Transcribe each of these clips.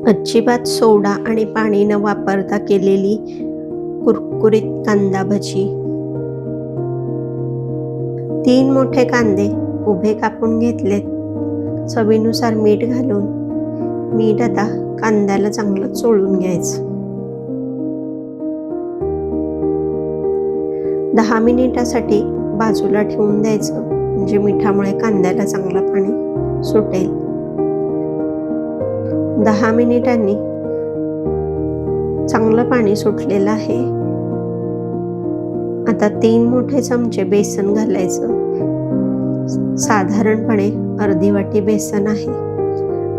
अजिबात सोडा आणि पाणी न वापरता केलेली कुरकुरीत कांदा भजी. 3 मोठे कांदे उभे कापून घेतलेत. चवीनुसार मीठ घालून मीठ आता कांद्याला चांगलं चोळून घ्यायचं. 10 मिनिटासाठी बाजूला ठेवून द्यायचं, म्हणजे मिठामुळे कांद्याला चांगलं पाणी सुटेल. 10 मिनिटांनी चांगलं पाणी सुटलेलं आहे. आता 3 मोठे चमचे बेसन घालायचं. साधारणपणे अर्धी वाटी बेसन आहे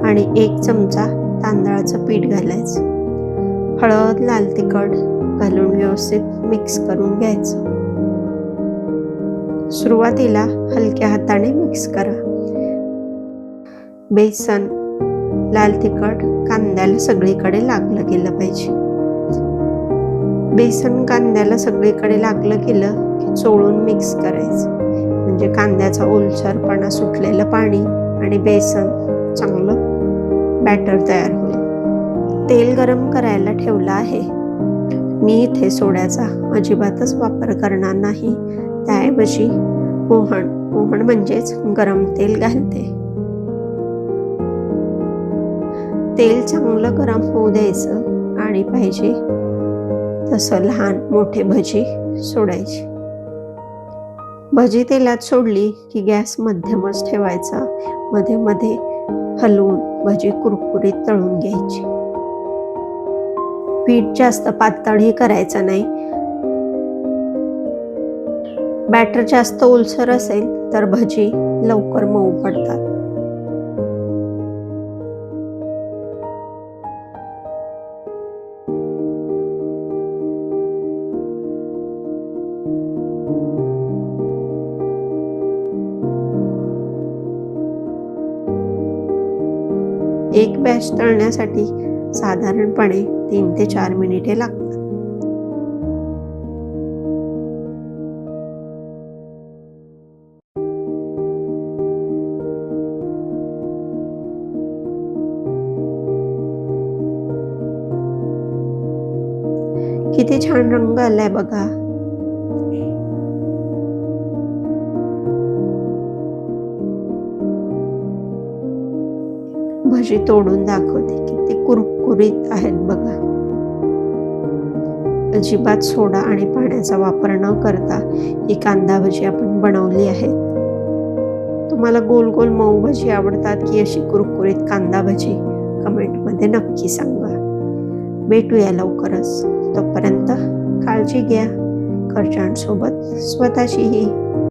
आणि 1 चमचा तांदळाचं पीठ घालायचं. हळद, लाल तिखट घालून व्यवस्थित मिक्स करून घ्यायचं. सुरुवातीला हलक्या हाताने मिक्स करा. बेसन, लाल तिखट कांद्याला सगळीकडे लागलं गेलं पाहिजे. बेसन कांद्याला सगळीकडे लागलं गेलं की चोळून मिक्स करायचं, म्हणजे कांद्याचा ओलसरपणा सुटलेलं पाणी आणि बेसन चांगलं बॅटर तयार होईल. तेल गरम करायला ठेवलं आहे. मी इथे सोड्याचा अजिबातच वापर करणार नाही. त्याऐवजी मोहन म्हणजेच गरम तेल घालते. तेल चांगलं गरम होऊ द्यायचं आणि पाहिजे तसं लहान मोठे भजी सोडायची. भजी तेलात सोडली की गॅस मध्यमच ठेवायचा. मध्ये मध्ये हलवून भजी कुरकुरीत तळून घ्यायची. पीठ जास्त पातळही करायचं नाही. बॅटर जास्त ओलसर असेल तर भजी लवकर मऊ पडतात. एक बॅच तळण्यासाठी साधारणपणे 3 ते 4 मिनिटे लागतात. किती छान रंग आलाय बघा. भजी तोडून दाखवते, किती कुरकुरीत आहेत बघा. अजिबात सोडा आणि पाण्याचा वापर न करता ही कांदा भजी आपण बनवली आहे. तुम्हाला गोल गोल मऊ भजी आवडतात की अशी कुरकुरीत कांदा भजी? कमेंटमध्ये नक्की सांगा. भेटूया लवकरच. तोपर्यंत काळजी घ्या. घरच्यांसोबत स्वतःचीही.